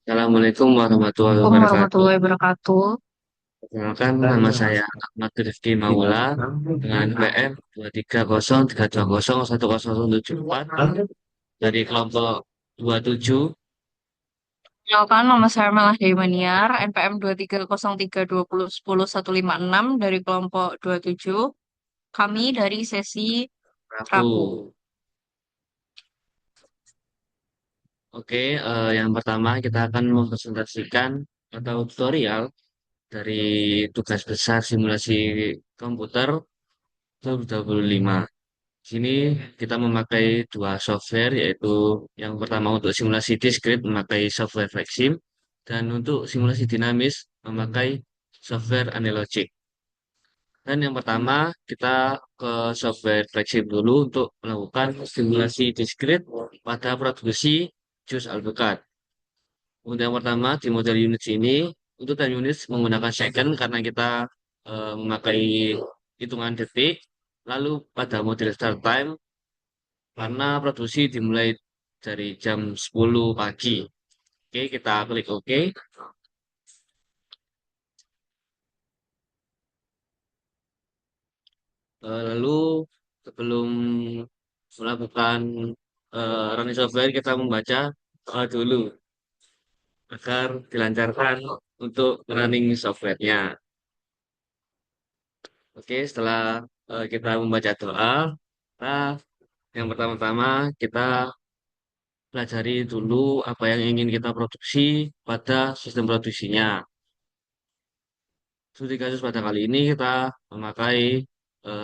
Assalamualaikum warahmatullahi Assalamualaikum wabarakatuh. warahmatullahi wabarakatuh. Perkenalkan, nama saya Ahmad Rifki Maula dengan PM 23032010074 dari kelompok 27. Kenalkan, nama saya Melah Maniar, NPM 23032010156 dari kelompok 27. Kami dari sesi Rabu. Rabu. Oke, yang pertama kita akan mempresentasikan atau tutorial dari tugas besar simulasi komputer 2025. Sini kita memakai dua software, yaitu yang pertama untuk simulasi diskrit memakai software Flexim, dan untuk simulasi dinamis memakai software Analogic. Dan yang pertama kita ke software Flexim dulu untuk melakukan simulasi diskrit pada produksi jus alpukat. Untuk yang pertama di model unit ini, untuk time unit menggunakan second karena kita memakai hitungan detik. Lalu pada model start time karena produksi dimulai dari jam 10 pagi. Oke, kita klik OK. Lalu sebelum melakukan running software, kita membaca dulu agar dilancarkan untuk running softwarenya. Oke, setelah kita membaca doa, kita yang pertama-tama kita pelajari dulu apa yang ingin kita produksi pada sistem produksinya. Studi kasus pada kali ini kita memakai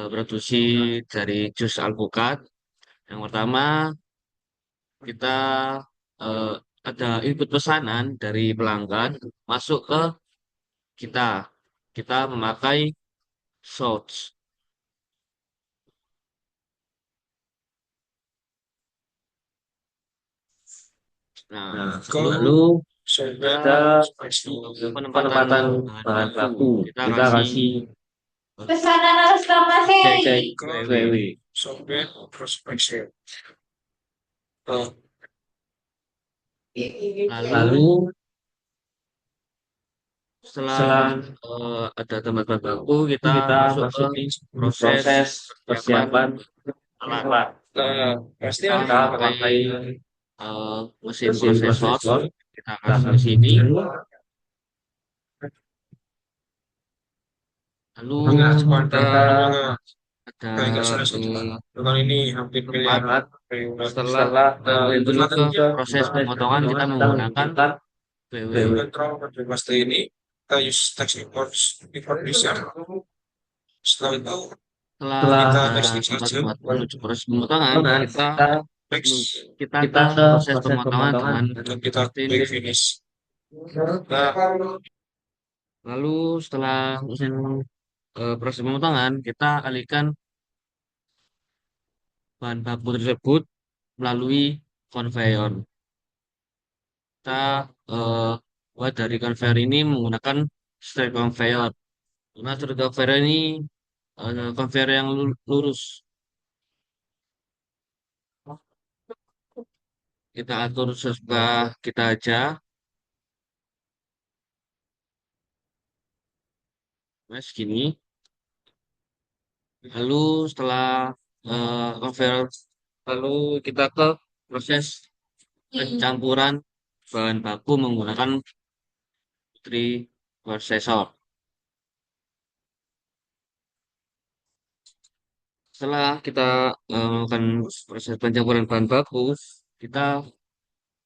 produksi dari jus alpukat. Yang pertama, kita eh, ada input pesanan dari pelanggan masuk ke kita. Kita memakai source. Nah, Nah, lalu kalau ada ada penempatan penempatan bahan bahan baku. baku, Kita kita kasih kasih Pesanan harus cek PW. PW. Software prospek. Lalu Lalu setelah setelah ada tempat bahan baku, kita kita masuk ke masuk di proses proses persiapan persiapan alat. alat. Pasti Kita kita memakai memakai mesin mesin prosesor. prosesor, Kita kita kasih di kasih sini. dulu. Lalu Enggak, cuma kita ada kayak nggak salah satu. Dengan ini hampir tempat miliaran. setelah Setelah itu itu ke juga proses proses pemotongan kita pemotongan kita menggunakan menggunakan PW. PW. Control pasti ini kita use text import bisa. Setelah itu Setelah setelah ada testing saja. tempat-tempat menuju proses pemotongan, Pemotongan kita kita kita kita ke ke proses proses pemotongan pemotongan dengan dan kita mesin. quick finish. Nah, Lalu setelah mesin proses pemotongan, kita alihkan bahan baku tersebut melalui konveyor. Kita buat dari konveyor ini menggunakan straight conveyor. Karena straight conveyor ini conveyor yang lurus. Kita atur sesuka kita aja. Nah, segini. Lalu setelah conveyor, lalu kita ke proses pencampuran bahan baku menggunakan preprocessor. Setelah kita melakukan proses pencampuran bahan baku, kita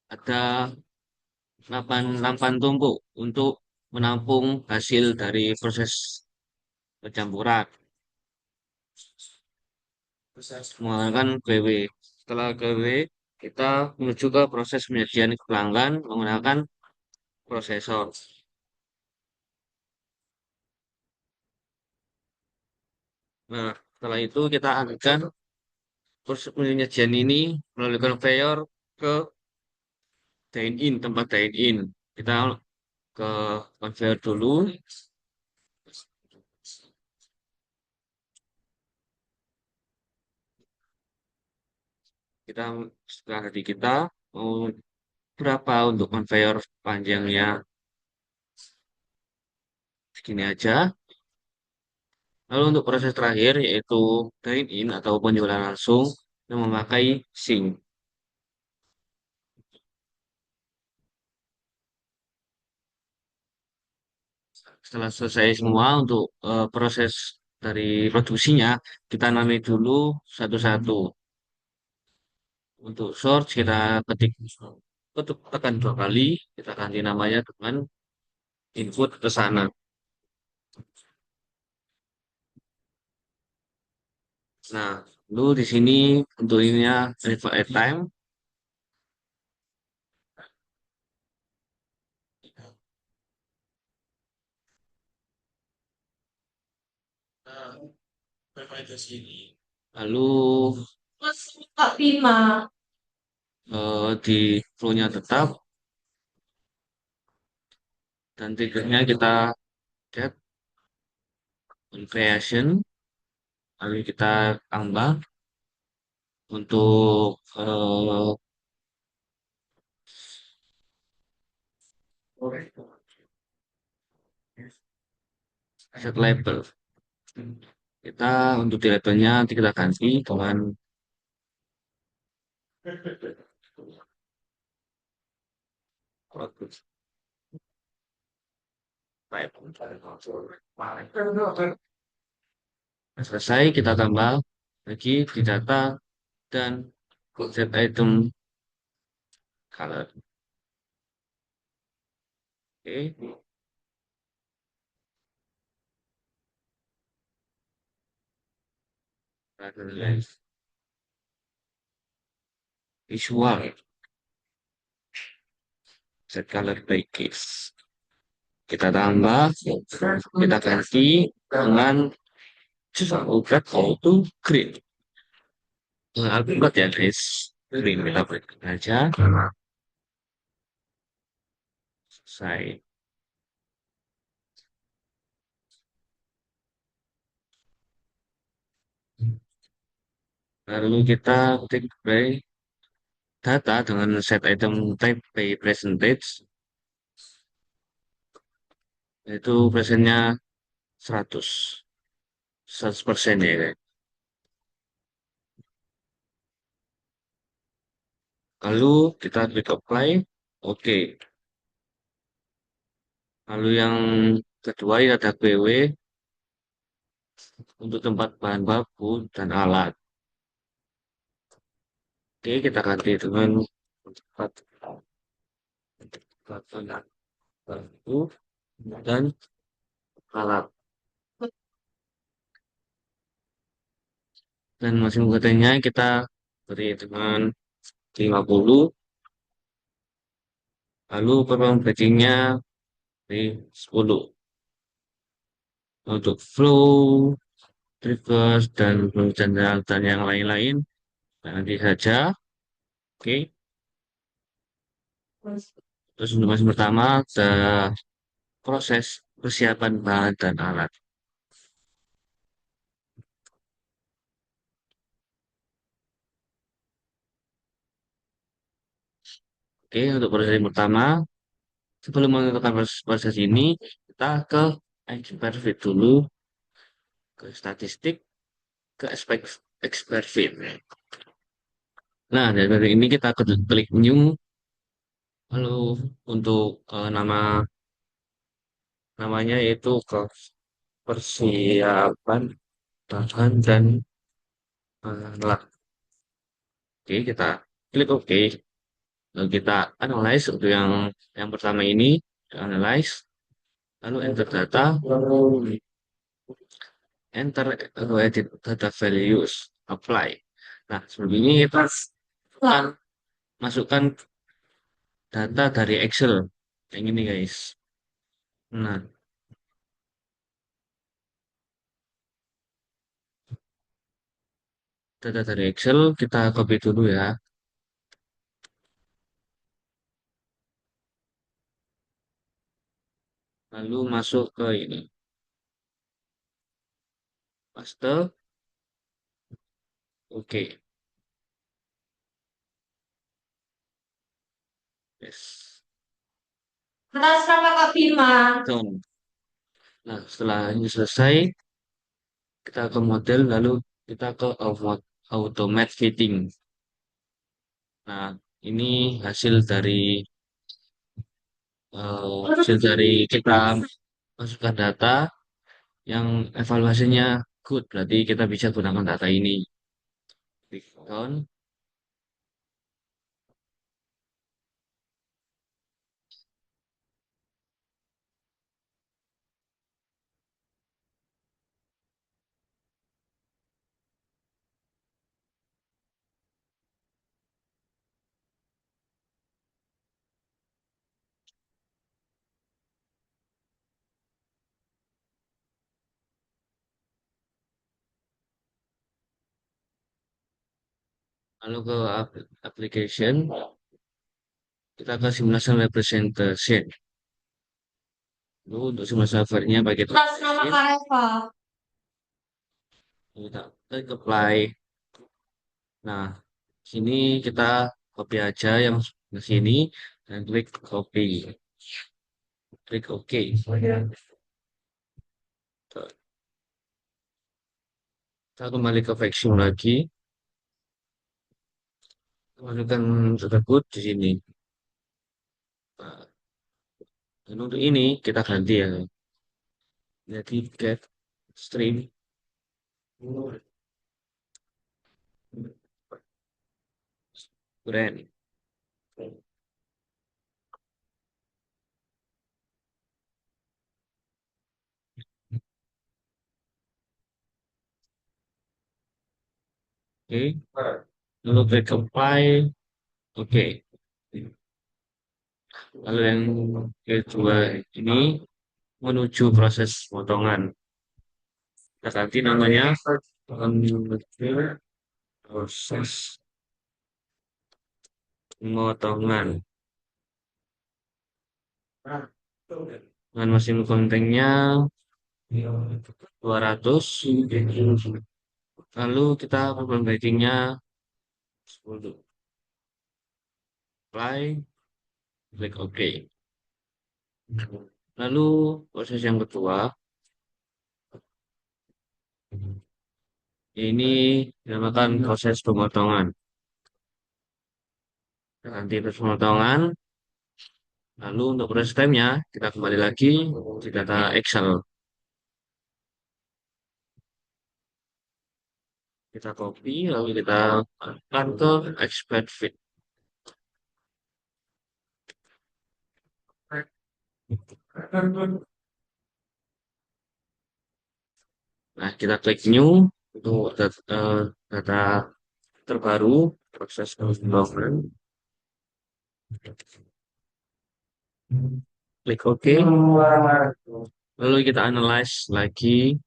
ada nampan tumpuk untuk menampung hasil dari proses pencampuran menggunakan PW. Setelah PW, kita menuju ke proses penyajian ke pelanggan menggunakan prosesor. Nah, setelah itu kita alihkan proses penyajian ini melalui conveyor ke dine-in, tempat dine-in. Kita ke conveyor dulu. Kita setelah dari kita mau berapa untuk conveyor panjangnya segini aja. Lalu untuk proses terakhir yaitu dine in atau penjualan langsung yang memakai sink. Setelah selesai semua untuk proses dari produksinya, kita nami dulu satu-satu. Untuk source kita ketik tekan 2 kali, kita ganti namanya dengan input ke sana. Nah, lalu di sini untuk ininya arrival at time. Lalu di flow-nya tetap dan triggernya kita get on creation. Lalu kita tambah untuk set label. Kita untuk di labelnya nanti kita ganti dengan selesai kita tambah lagi di data dan set item color. Oke, okay. Visual set color by case. Kita tambah, kita ganti dengan alphabet yaitu green. Alphabet ya guys, green kita berikan aja. Selesai. Lalu kita ketik by data dengan set item type by percentage, yaitu persennya 100, 100% ya guys. Lalu kita klik apply, oke. Lalu yang kedua ini ada PW untuk tempat bahan baku dan alat. Oke, kita ganti dengan tempat bahan baku dan alat. Dan masing katanya kita beri dengan 50. Lalu perform packingnya di 10. Untuk flow, triggers, dan yang lain-lain. Nanti saja. Oke. Terus untuk masing pertama, ada proses persiapan bahan dan alat. Oke, untuk proses yang pertama, sebelum menentukan proses ini, kita ke expert fit dulu, ke statistik, ke expert fit. Nah, dari ini kita klik new. Lalu untuk namanya yaitu ke persiapan bahan dan alat. Oke, kita klik OK. Lalu kita analyze untuk yang pertama ini, analyze, lalu enter data, lalu enter atau edit data values, apply. Nah, sebelum ini kita akan masukkan data dari Excel. Yang ini guys. Nah, data dari Excel kita copy dulu ya. Lalu masuk ke ini. Paste. Oke. Yes. Atas nama Kak Bima. Done. Nah, setelah ini selesai, kita ke model, lalu kita ke automate fitting. Nah, ini hasil dari kita masukkan data yang evaluasinya good, berarti kita bisa gunakan data ini. Klik down, lalu ke application, kita ke simulation representation. Lalu untuk simulasi servernya pakai Atas nama Kak Eva. kita klik apply. Nah, sini kita copy aja yang di sini dan klik copy, klik OK. Kita kembali ke vacuum lagi, masukkan tersebut di sini. Nah, dan untuk ini kita ganti ya, jadi get stream. Keren. Oke, lalu klik apply. Oke, lalu yang kedua ini menuju proses potongan. Kita ganti namanya menuju proses pemotongan. Dengan mesin kontennya 200. Lalu kita perbaikingnya 10. Apply, klik OK. Lalu proses yang kedua ini dinamakan proses pemotongan. Kita ganti proses pemotongan. Lalu untuk proses time-nya kita kembali lagi di data Excel. Kita copy lalu kita masukkan ke expert fit. Nah, kita klik new untuk data terbaru proses pemotongan. Klik OK. Lalu kita analyze lagi,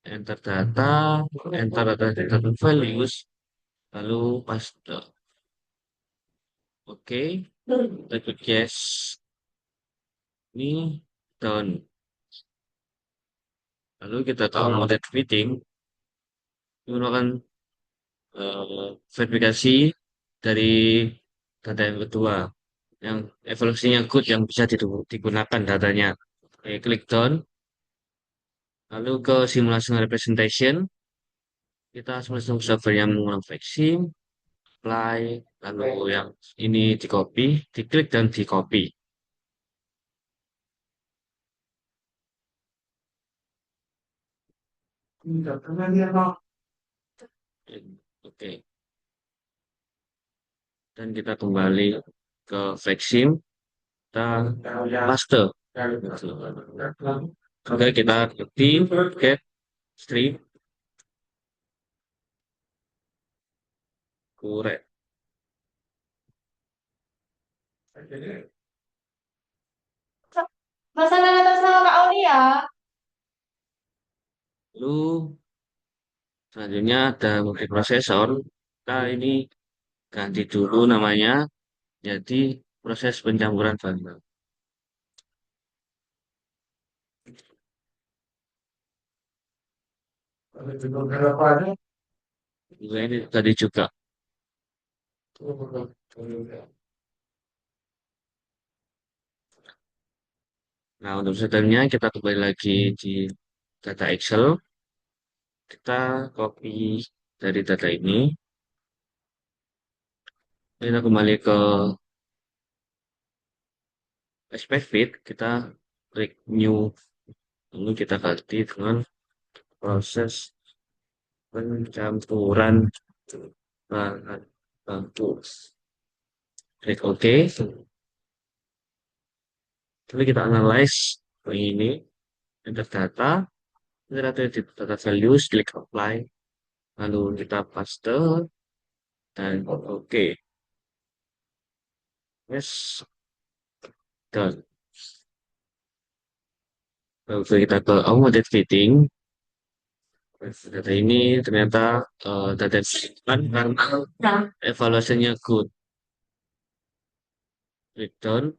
enter data, enter data values, lalu paste. Oke, klik yes. Ini done. Lalu kita ke mode fitting, menggunakan verifikasi dari data yang kedua, yang evaluasinya good, yang bisa digunakan datanya. Oke, klik done. Lalu ke simulation representation, kita simulasi server yang menggunakan vaksin, apply, lalu yang ini di copy, diklik dan di copy. Oke, dan kita kembali ke vaksin, kita paste. Oke, kita ketik get stream kurek. Masalah atas nama Kak Aulia. Lalu selanjutnya ada multiprosesor. Kita ini ganti dulu namanya jadi proses pencampuran bahan. Juga ini tadi juga. Nah, untuk sistemnya kita kembali lagi di data Excel. Kita copy dari data ini. Kita kembali ke Expert kita klik New. Lalu kita ganti dengan proses pencampuran bahan baku. Klik OK. Lalu kita analyze ini, enter data, enter data values, klik apply, lalu kita paste dan OK. Yes, done. Lalu kita ke automated fitting. Data ini ternyata data yang kan karena evaluasinya good. Klik done.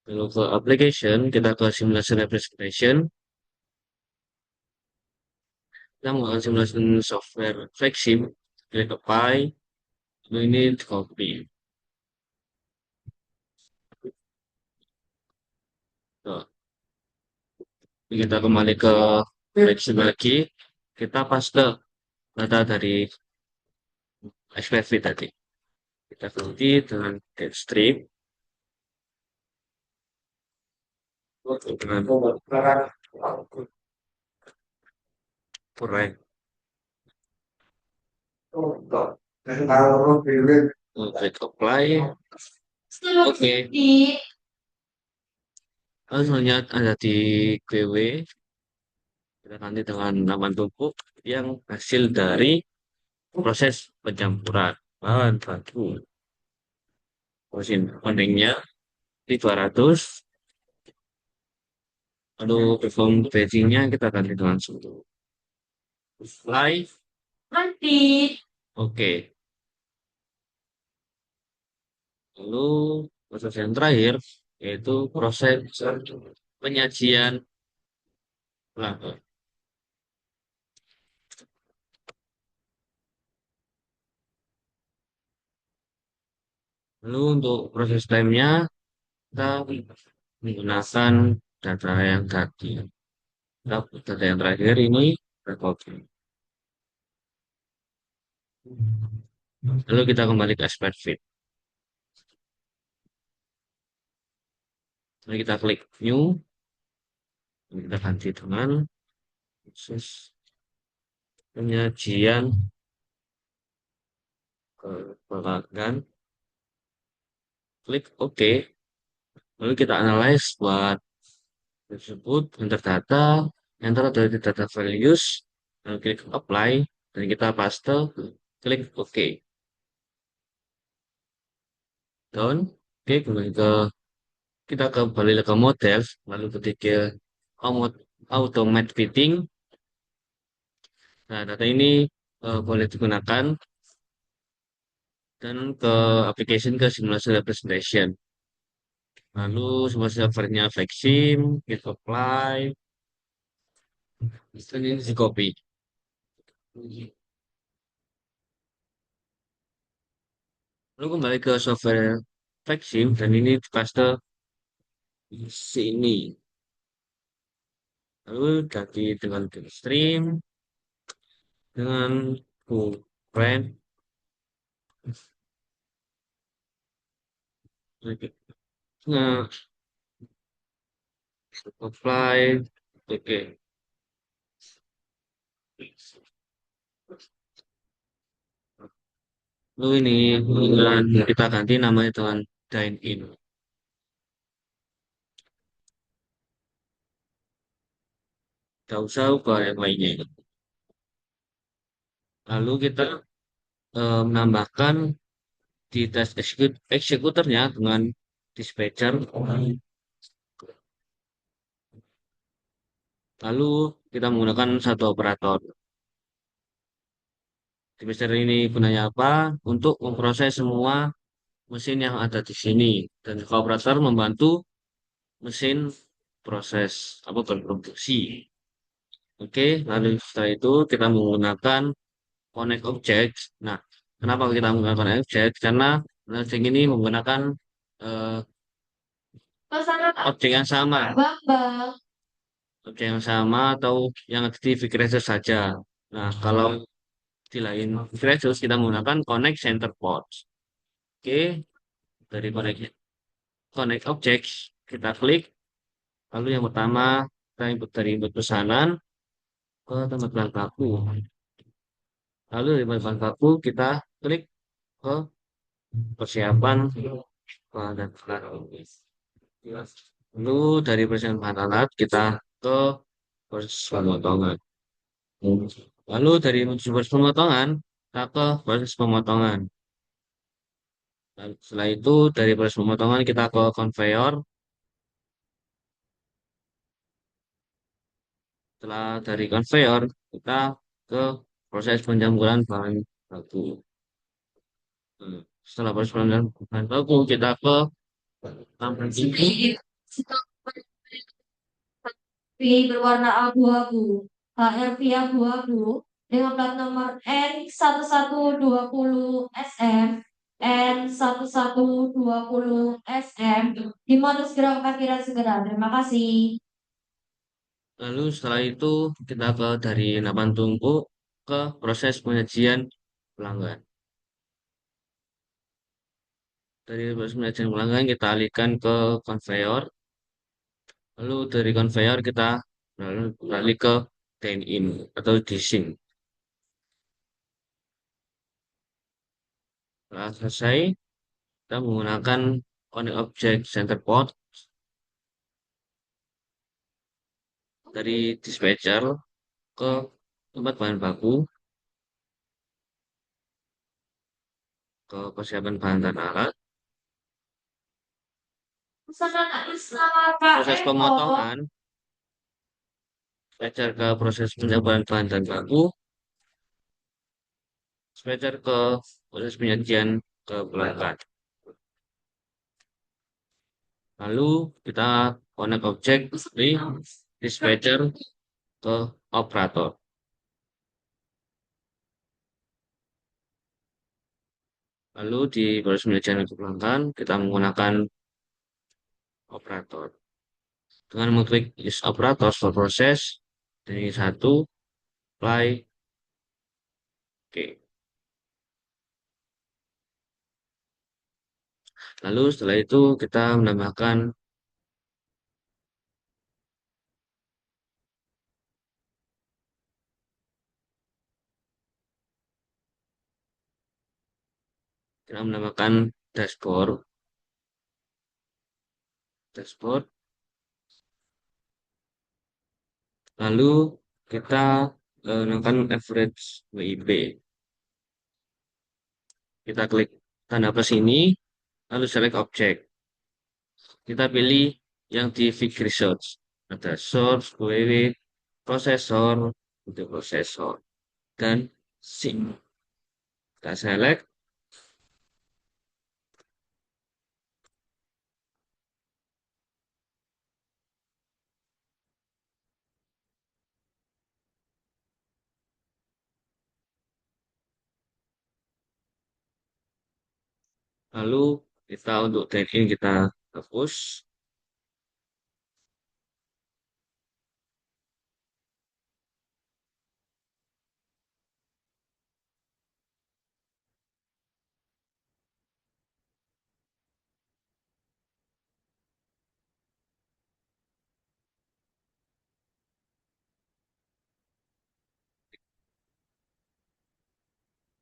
Lalu ke application, kita ke simulation representation. Kita menggunakan simulation software Flexim. Klik apply. Lalu ini di copy. Tuh. Kita kembali ke Flexim lagi. Kita paste data dari SPV tadi. Kita ganti dengan get strip. Dengan correct. Klik apply. Oke. Lalu selanjutnya ada di GW. Kita ganti dengan nama tumpuk yang hasil dari proses pencampuran bahan baku. Mesin kontingnya di 200. Lalu perform batchingnya kita ganti dengan suhu. Live. Nanti. Oke. Lalu proses yang terakhir yaitu proses penyajian pelanggan. Lalu untuk proses time-nya kita menggunakan data yang tadi. Data yang terakhir ini recording. Lalu kita kembali ke expert fit. Lalu kita klik new. Kita ganti dengan proses penyajian ke pelanggan. Klik OK. Lalu kita analyze buat tersebut, enter data, enter dari data values, lalu klik apply, dan kita paste, klik OK. Down, oke, kembali ke kita kembali ke model, lalu ketika automate fitting. Nah, data ini boleh digunakan dan ke application ke simulasi representation. Lalu semua servernya Flexim, klik apply, dan ini di copy. Lalu kembali ke software Flexim dan ini dipaste di sini. Lalu ganti dengan stream dengan friend. Nah, apply. Oke. Lalu ini dengan kita ganti namanya dengan dine in. Gak usah ubah yang lainnya. Lalu kita menambahkan di tes eksekutornya dengan dispatcher. Lalu kita menggunakan satu operator. Dispatcher ini gunanya apa? Untuk memproses semua mesin yang ada di sini. Dan operator membantu mesin proses apa berproduksi. Oke, lalu setelah itu kita menggunakan connect object. Nah, kenapa kita menggunakan object? Karena object ini menggunakan eh, objek yang sama, objek yang sama atau yang ada di Quick Research saja. Nah, kalau di lain Quick Research kita menggunakan connect center ports. Oke, dari connect objects kita klik. Lalu yang pertama kita input dari input pesanan ke tempat bahan baku. Lalu dari tempat bahan baku kita klik ke persiapan bahan dan alat. Lalu dari persiapan bahan alat kita ke proses pemotongan. Lalu dari proses pemotongan kita ke proses pemotongan. Lalu setelah itu dari proses pemotongan kita ke conveyor. Setelah dari conveyor kita ke proses penjampuran bahan baku. Setelah proses penjampuran bahan baku kita ke tampilan tinggi. V berwarna abu-abu, HRV abu-abu dengan plat nomor N1120 SM, N1120 SM di modus gerak parkiran segera. Terima kasih. Lalu setelah itu kita ke dari endapan tungku ke proses penyajian pelanggan. Dari proses penyajian pelanggan kita alihkan ke conveyor. Lalu dari conveyor kita beralih ke dine-in atau dishing. Setelah selesai, kita menggunakan connect object center port dari dispatcher ke tempat bahan baku, ke persiapan bahan dan alat, proses pemotongan, dispatcher ke proses penyampaian bahan dan baku, dispatcher ke proses penyajian ke pelanggan. Lalu kita connect objek di dispatcher ke operator. Lalu di proses penyajian ke pelanggan kita menggunakan operator. Dengan mengklik use operator for process dari satu apply. Oke. Lalu setelah itu kita menambahkan dashboard. Dashboard. Lalu kita gunakan average WIP. Kita klik tanda plus ini, lalu select object. Kita pilih yang di Quick Research. Ada source, WW, prosesor, untuk prosesor, dan SIM. Kita select, lalu kita untuk dine-in kita hapus.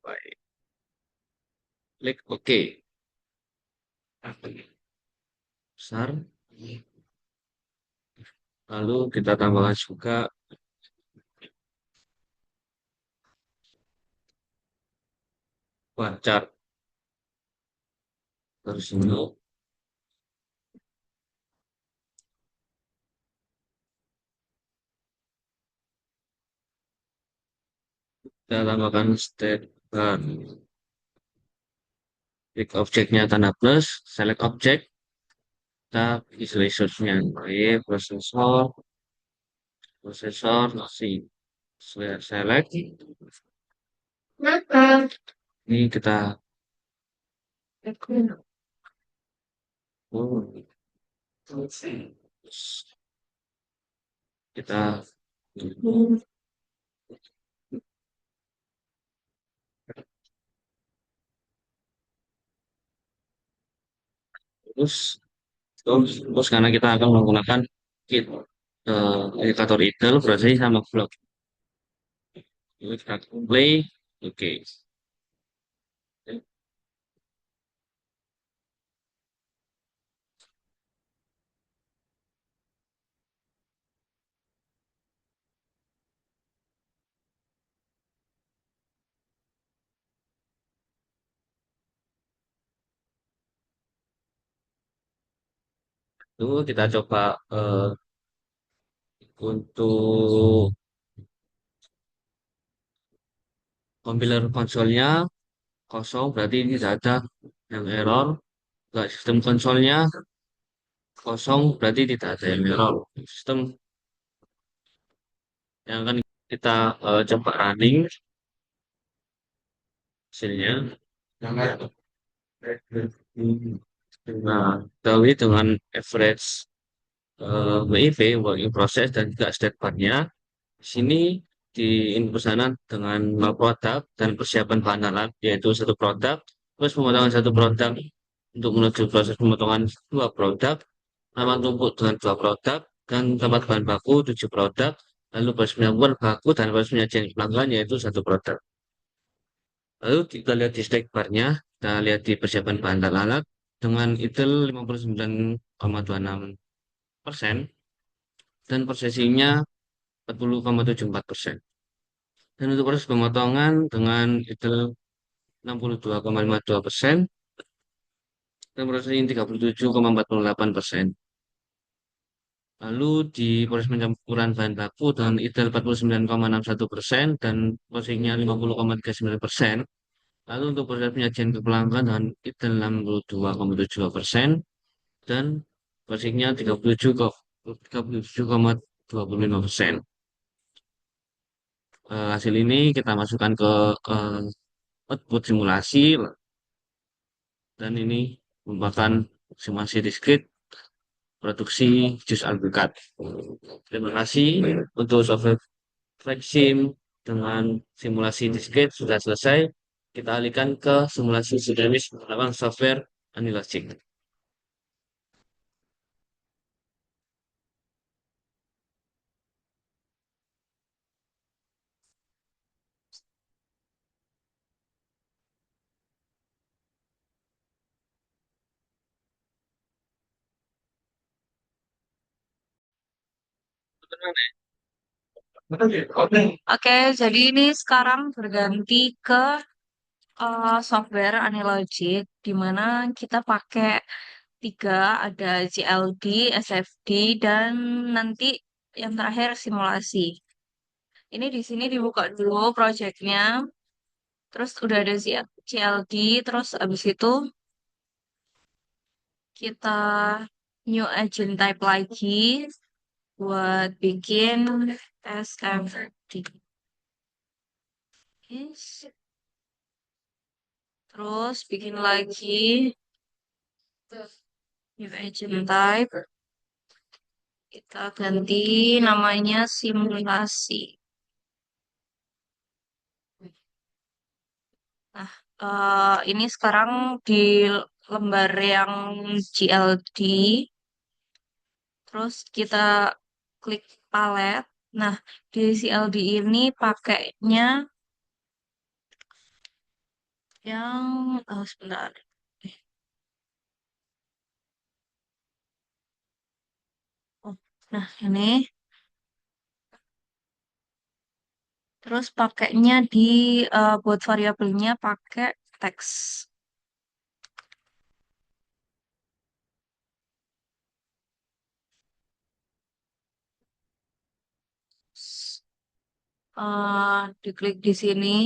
Baik. Klik OK. Besar. Lalu kita tambahkan juga chart. Terus ini kita tambahkan state bar. Klik objeknya tanda plus, select objek, kita isi resource-nya. Prosesor, si select. Ini kita Kita terus terus karena kita akan menggunakan kit indikator idle berarti sama blok. Jadi kita play, oke. Itu kita coba untuk compiler konsolnya kosong berarti ini tidak ada yang error. Enggak, sistem konsolnya kosong berarti tidak ada yang error. Sistem yang akan kita coba running hasilnya. Nah, Dawi dengan average WIP, working process, dan juga state bar-nya. Di sini di input sana dengan produk dan persiapan bahan alat, yaitu satu produk, terus pemotongan satu produk untuk menuju proses pemotongan dua produk, nama tumpuk dengan dua produk, dan tempat bahan baku tujuh produk, lalu proses penyampaian baku dan proses penyajian pelanggan yaitu satu produk. Lalu kita lihat di stack bar-nya, kita lihat di persiapan bahan dan alat dengan ITIL 59,26% dan prosesinya 40,74%. Dan untuk proses pemotongan dengan ITIL 62,52% dan prosesnya 37,48%. Lalu di proses pencampuran bahan baku dengan ITIL 49,61% dan prosesnya 50,39%. Lalu untuk proses penyajian ke pelanggan dengan ITIL 62,72% dan prosesnya 37,25%. Hasil ini kita masukkan ke eh, output simulasi dan ini merupakan simulasi diskrit produksi jus alpukat. Terima kasih untuk software Flexim dengan simulasi diskrit sudah selesai. Kita alihkan ke simulasi dinamis menggunakan software Anilogic. Oke, jadi ini sekarang berganti ke software Analogic, di mana kita pakai tiga, ada GLD, SFD, dan nanti yang terakhir simulasi. Ini di sini dibuka dulu projectnya, terus udah ada GLD, terus abis itu kita new agent type lagi buat bikin SFD. Yes. Terus bikin lagi new agent type. Kita ganti namanya simulasi. Nah, ini sekarang di lembar yang GLD. Terus kita klik palet. Nah, di CLD ini pakainya yang sebentar. Oh, nah ini terus pakainya di buat variabelnya pakai teks. Diklik di sini.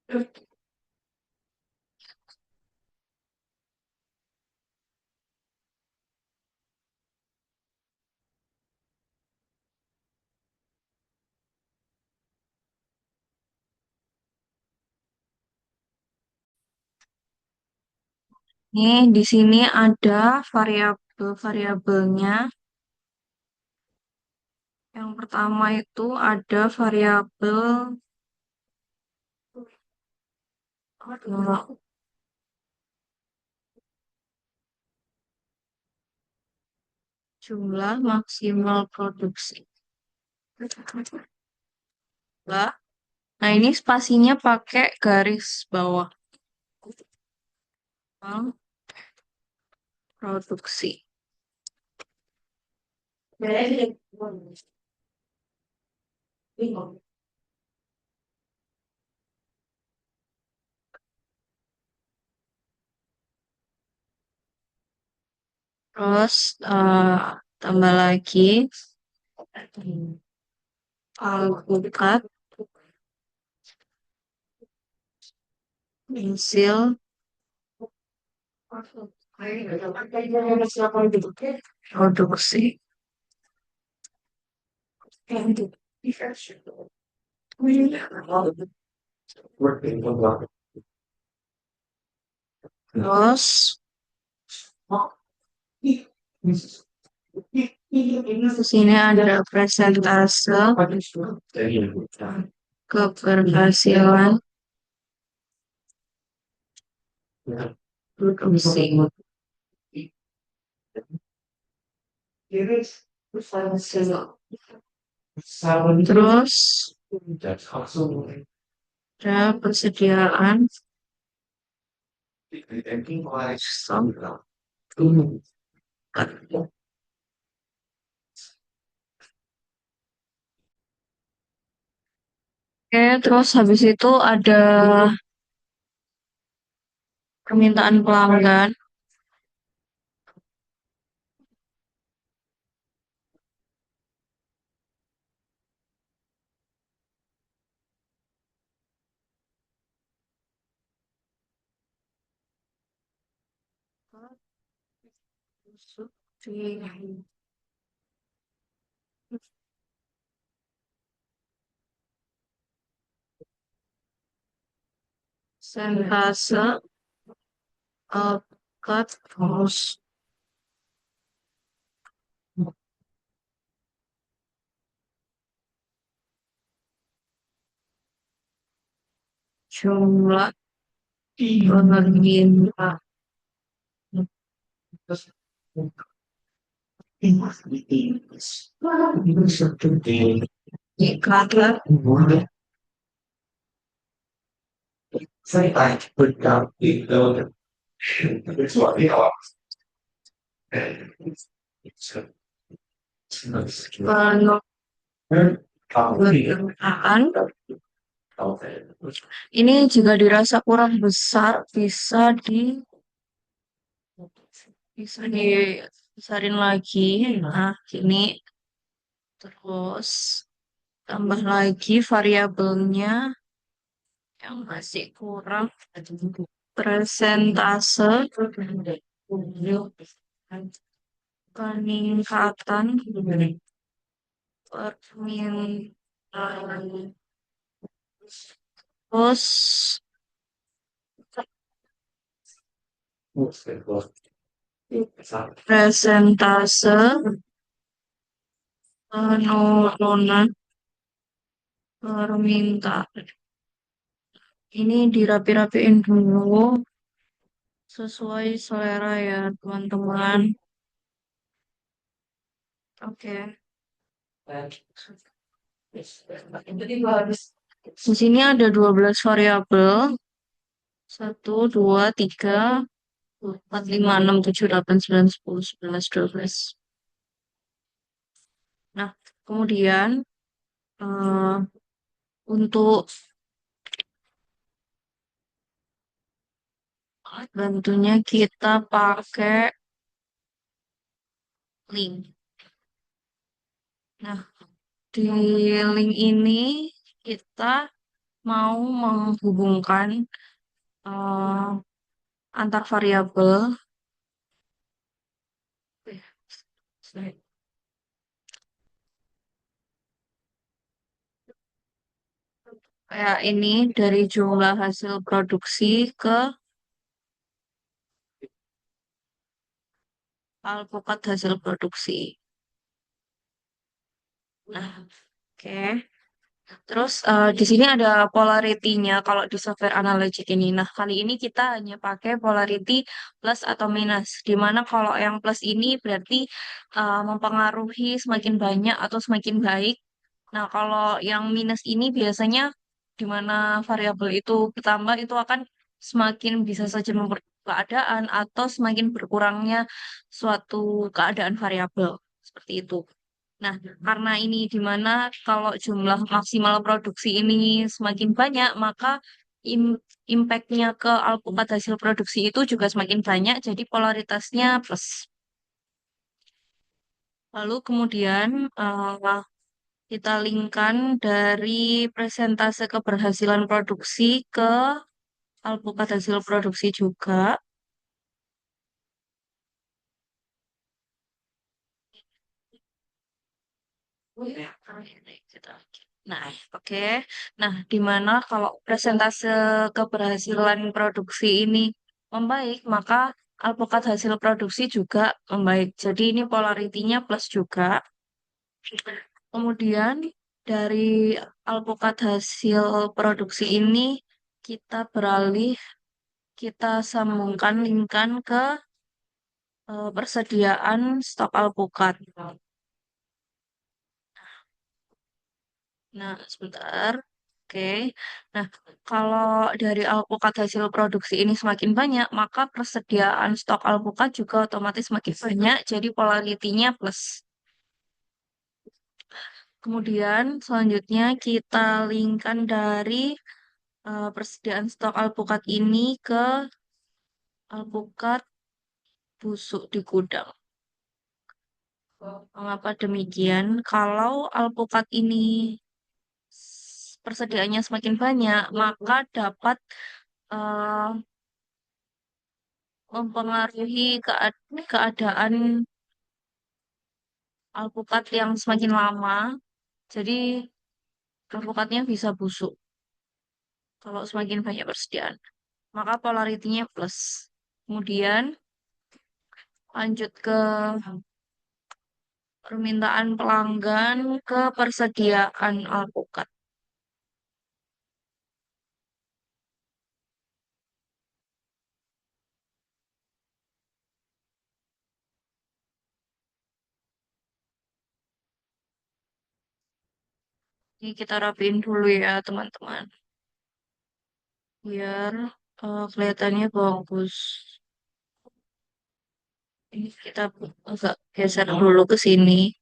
Terus Nih, di sini ada variabel-variabelnya. Yang pertama itu ada variabel eh, jumlah maksimal produksi. Lah, nah ini spasinya pakai garis bawah. Produksi. Terus tambah lagi alpukat, pensil, produksi. Terus di sini ada presentase keberhasilan produksi. Terus ada persediaan stok. Oke, terus habis itu ada permintaan pelanggan. Persentase alpukat terus jumlah permintaan. Kata permintaan ini jika dirasa kurang besar bisa dibesarin lagi. Nah, ini terus tambah lagi variabelnya yang masih kurang. Persentase peningkatan permintaan. Terus persentase penurunan permintaan. Ini dirapi-rapiin dulu sesuai selera ya teman-teman. Oke. Di sini ada 12 variabel. 1, 2, 3, 4, 5, 6, 7, 8, 9, 10, 11, 12. Nah, kemudian eh, untuk alat bantunya kita pakai link. Nah, di link ini kita mau menghubungkan eh, antar variabel. Kayak ini dari jumlah hasil produksi ke alpukat hasil produksi. Nah, oke. Terus di sini ada polarity-nya kalau di software Analogic ini. Nah, kali ini kita hanya pakai polarity plus atau minus. Di mana kalau yang plus ini berarti mempengaruhi semakin banyak atau semakin baik. Nah, kalau yang minus ini biasanya di mana variabel itu bertambah itu akan semakin bisa saja memperburuk keadaan atau semakin berkurangnya suatu keadaan variabel. Seperti itu. Nah, karena ini di mana kalau jumlah maksimal produksi ini semakin banyak, maka impact-nya ke alpukat hasil produksi itu juga semakin banyak, jadi polaritasnya plus. Lalu kemudian kita linkkan dari persentase keberhasilan produksi ke alpukat hasil produksi juga. Nah, oke. Nah, di mana kalau presentase keberhasilan produksi ini membaik, maka alpukat hasil produksi juga membaik. Jadi ini polaritinya plus juga. Kemudian dari alpukat hasil produksi ini kita beralih, kita sambungkan, linkkan ke persediaan stok alpukat. Nah, sebentar. Oke. Nah, kalau dari alpukat hasil produksi ini semakin banyak, maka persediaan stok alpukat juga otomatis semakin banyak, jadi polaritinya plus. Kemudian selanjutnya kita linkkan dari persediaan stok alpukat ini ke alpukat busuk di gudang. Mengapa demikian? Kalau alpukat ini persediaannya semakin banyak, maka dapat eh, mempengaruhi keadaan alpukat yang semakin lama. Jadi alpukatnya bisa busuk kalau semakin banyak persediaan. Maka polaritinya plus. Kemudian lanjut ke permintaan pelanggan ke persediaan alpukat. Ini kita rapiin dulu ya teman-teman. Biar kelihatannya bagus. Ini kita agak geser dulu ke sini.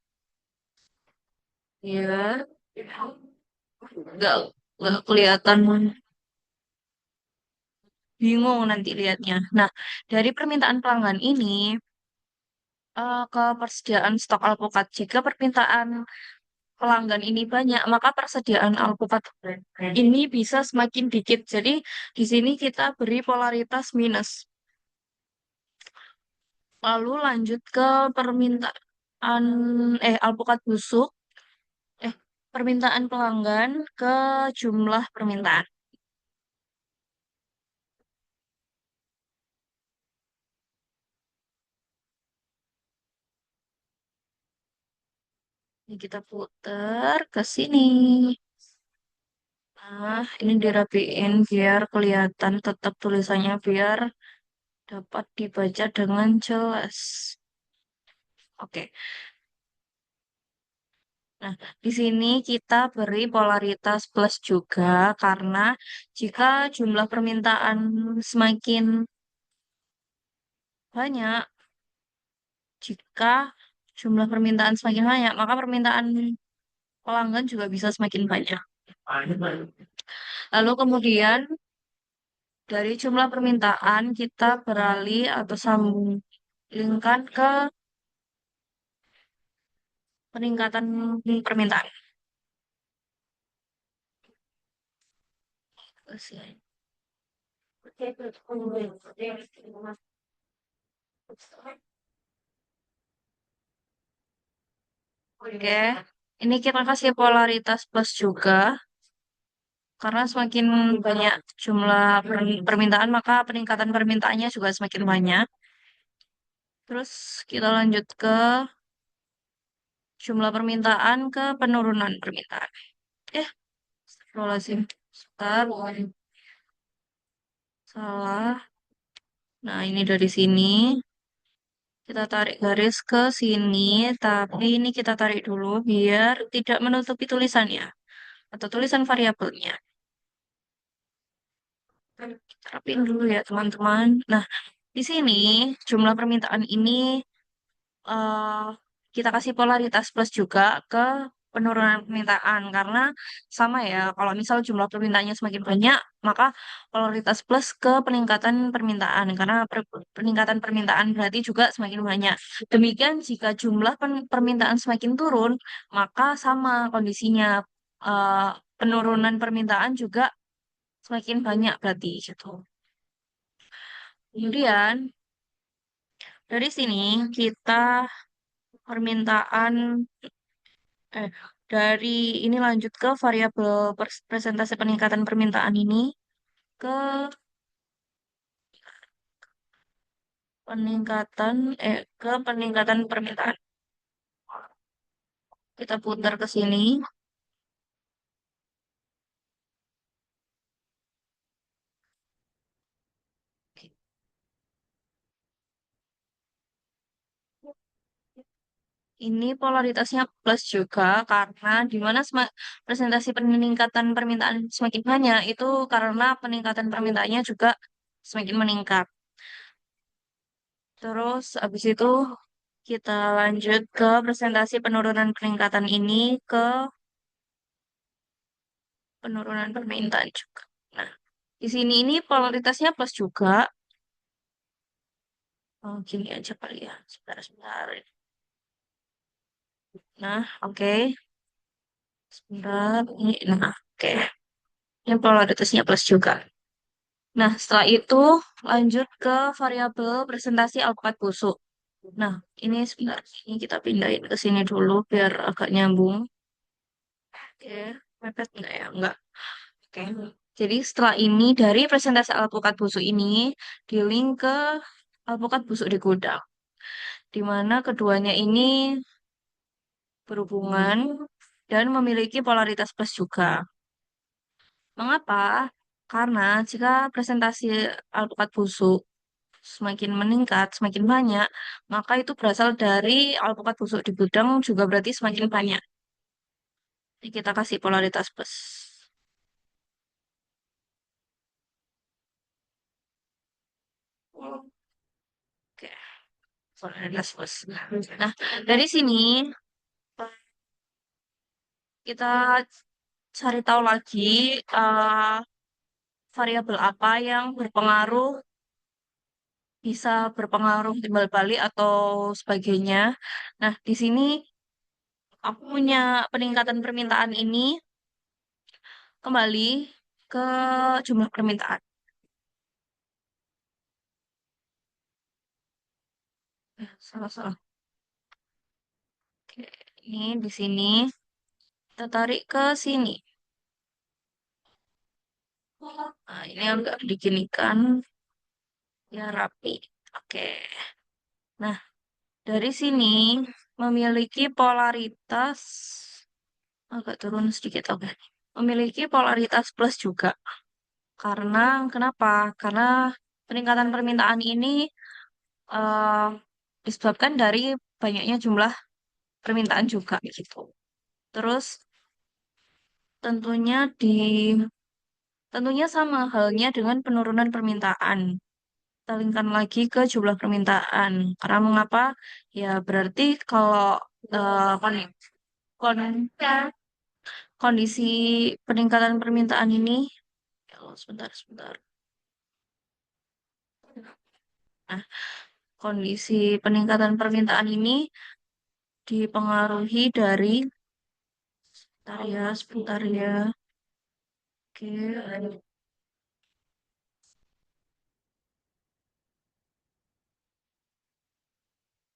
Biar nggak nggak kelihatan bingung nanti lihatnya. Nah, dari permintaan pelanggan ini ke persediaan stok alpukat. Jika permintaan pelanggan ini banyak, maka persediaan alpukat ini bisa semakin dikit. Jadi di sini kita beri polaritas minus. Lalu lanjut ke permintaan alpukat busuk, eh permintaan pelanggan ke jumlah permintaan. Ini kita putar ke sini. Nah, ini dirapiin biar kelihatan tetap tulisannya biar dapat dibaca dengan jelas. Oke. Nah, di sini kita beri polaritas plus juga karena jika jumlah permintaan semakin banyak, jika jumlah permintaan semakin banyak, maka permintaan pelanggan juga bisa semakin banyak. Lalu kemudian dari jumlah permintaan kita beralih atau sambungkan ke peningkatan permintaan. Oke, ini kita kasih polaritas plus juga, karena semakin banyak jumlah permintaan, maka peningkatan permintaannya juga semakin banyak. Terus kita lanjut ke jumlah permintaan ke penurunan permintaan. Eh, astagfirullahaladzim. Sebentar, salah. Nah, ini dari sini. Kita tarik garis ke sini, tapi ini kita tarik dulu biar tidak menutupi tulisannya atau tulisan variabelnya. Kita rapiin dulu ya, teman-teman. Nah, di sini jumlah permintaan ini eh, kita kasih polaritas plus juga ke penurunan permintaan karena sama ya kalau misal jumlah permintaannya semakin banyak maka polaritas plus ke peningkatan permintaan karena peningkatan permintaan berarti juga semakin banyak. Demikian jika jumlah permintaan semakin turun maka sama kondisinya, eh, penurunan permintaan juga semakin banyak berarti gitu. Kemudian dari sini kita permintaan eh dari ini lanjut ke variabel presentasi peningkatan permintaan ini ke peningkatan permintaan. Kita putar ke sini. Ini polaritasnya plus juga karena di mana presentasi peningkatan permintaan semakin banyak itu karena peningkatan permintaannya juga semakin meningkat. Terus habis itu kita lanjut ke presentasi penurunan peningkatan ini ke penurunan permintaan juga. Nah, di sini ini polaritasnya plus juga. Oh, gini aja kali ya. Sebentar. Nah, oke. Sebentar. Nah, oke. Ini polaritasnya plus juga. Nah, setelah itu lanjut ke variabel presentasi alpukat busuk. Nah, ini sebentar. Ini kita pindahin ke sini dulu biar agak nyambung. Oke, mepet enggak ya? Enggak. Oke. Jadi setelah ini dari presentasi alpukat busuk ini di-link ke alpukat busuk di gudang, di mana keduanya ini berhubungan dan memiliki polaritas plus juga. Mengapa? Karena jika presentasi alpukat busuk semakin meningkat, semakin banyak, maka itu berasal dari alpukat busuk di gudang juga berarti semakin banyak. Jadi kita kasih polaritas plus. Oke, polaritas plus. Nah, dari sini kita cari tahu lagi eh, variabel apa yang bisa berpengaruh timbal balik atau sebagainya. Nah, di sini aku punya peningkatan permintaan ini kembali ke jumlah permintaan. Salah-salah. Oke, ini di sini kita tarik ke sini. Nah, ini agak diginikan ya rapi. Oke. Nah, dari sini memiliki polaritas agak turun sedikit. Oke. Memiliki polaritas plus juga. Karena kenapa? Karena peningkatan permintaan ini eh, disebabkan dari banyaknya jumlah permintaan juga gitu. Terus tentunya tentunya sama halnya dengan penurunan permintaan. Kita linkkan lagi ke jumlah permintaan. Karena mengapa? Ya berarti kalau eh, kon- kon- kondisi peningkatan permintaan ini, ya Allah, sebentar. Nah, kondisi peningkatan permintaan ini dipengaruhi dari, sebentar ya. Oke,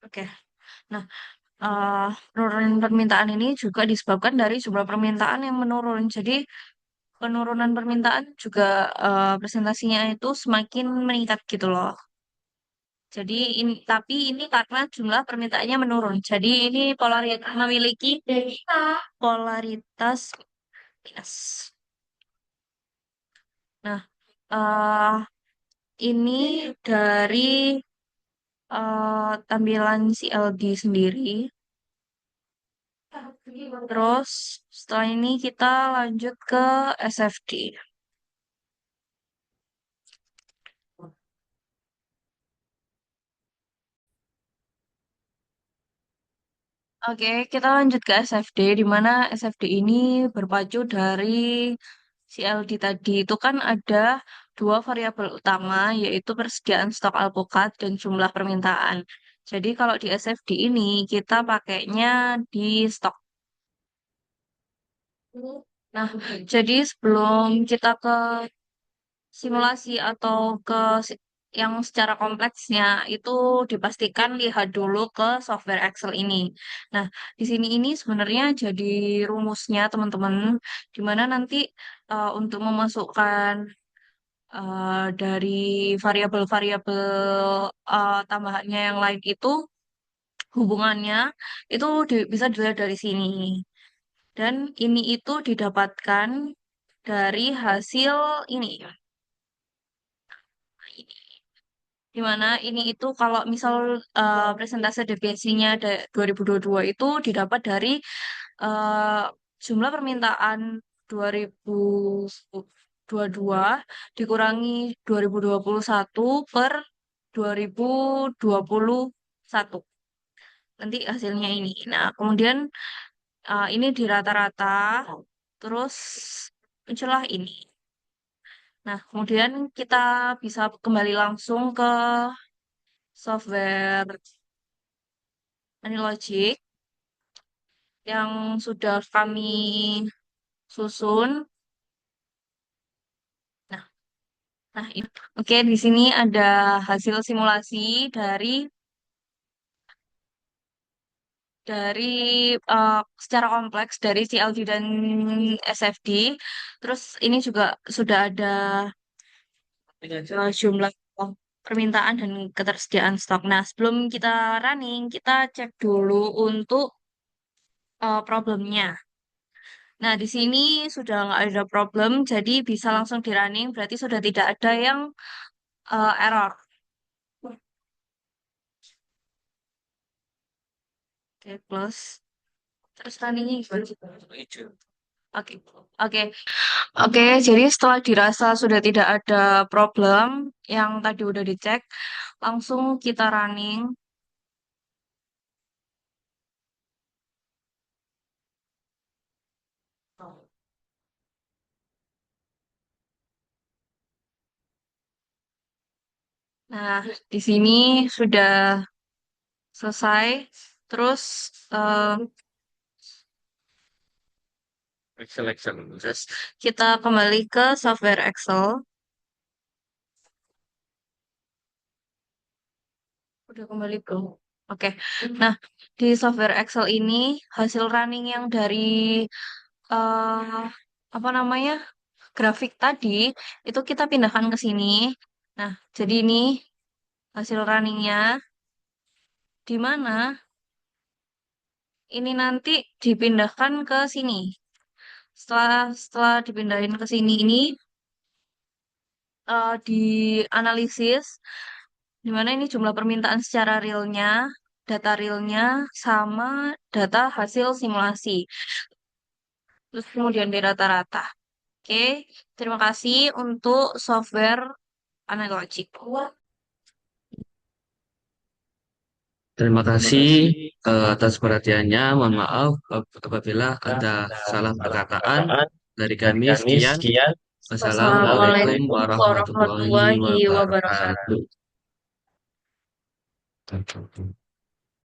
oke. Nah, penurunan permintaan ini juga disebabkan dari jumlah permintaan yang menurun. Jadi, penurunan permintaan juga presentasinya itu semakin meningkat gitu loh. Jadi ini, tapi ini karena jumlah permintaannya menurun. Jadi ini memiliki polaritas minus. Nah, eh ini dari tampilan CLD sendiri. Terus setelah ini kita lanjut ke SFD. Oke, kita lanjut ke SFD, di mana SFD ini berpacu dari CLD tadi. Itu kan ada dua variabel utama, yaitu persediaan stok alpukat dan jumlah permintaan. Jadi kalau di SFD ini kita pakainya di stok. Nah, jadi sebelum kita ke simulasi atau ke yang secara kompleksnya itu dipastikan lihat dulu ke software Excel ini. Nah, di sini ini sebenarnya jadi rumusnya teman-teman, di mana nanti untuk memasukkan dari variabel-variabel tambahannya yang lain itu hubungannya itu bisa dilihat dari sini. Dan ini itu didapatkan dari hasil ini. Dimana ini itu kalau misal presentase deviasinya 2022 itu didapat dari eh, jumlah permintaan 2022 dikurangi 2021 per 2021. Nanti hasilnya ini. Nah, kemudian ini di rata-rata, terus muncullah ini. Nah, kemudian kita bisa kembali langsung ke software AnyLogic yang sudah kami susun. Nah, nah ini. Oke, di sini ada hasil simulasi dari dari secara kompleks dari CLD dan SFD. Terus ini juga sudah ada jumlah permintaan dan ketersediaan stok. Nah, sebelum kita running, kita cek dulu untuk problemnya. Nah, di sini sudah nggak ada problem, jadi bisa langsung di running, berarti sudah tidak ada yang error. Oke, plus. Terus runningnya gimana? Oke, oke, oke. Jadi setelah dirasa sudah tidak ada problem yang tadi udah dicek, langsung kita running. Nah, di sini sudah selesai. Terus eh, Excel. terus kita kembali ke software Excel. Udah kembali belum? Oke. Nah, di software Excel ini hasil running yang dari eh apa namanya? Grafik tadi itu kita pindahkan ke sini. Nah, jadi ini hasil runningnya di mana ini nanti dipindahkan ke sini. Setelah dipindahin ke sini ini dianalisis di mana ini jumlah permintaan secara realnya, data realnya sama data hasil simulasi. Terus kemudian di rata-rata. Oke, terima kasih untuk software Analogic. Terima kasih atas perhatiannya. Mohon maaf apabila ada salah perkataan dari kami. Sekian. Wassalamualaikum Wassalamualaikum warahmatullahi warahmatullahi wabarakatuh. wabarakatuh.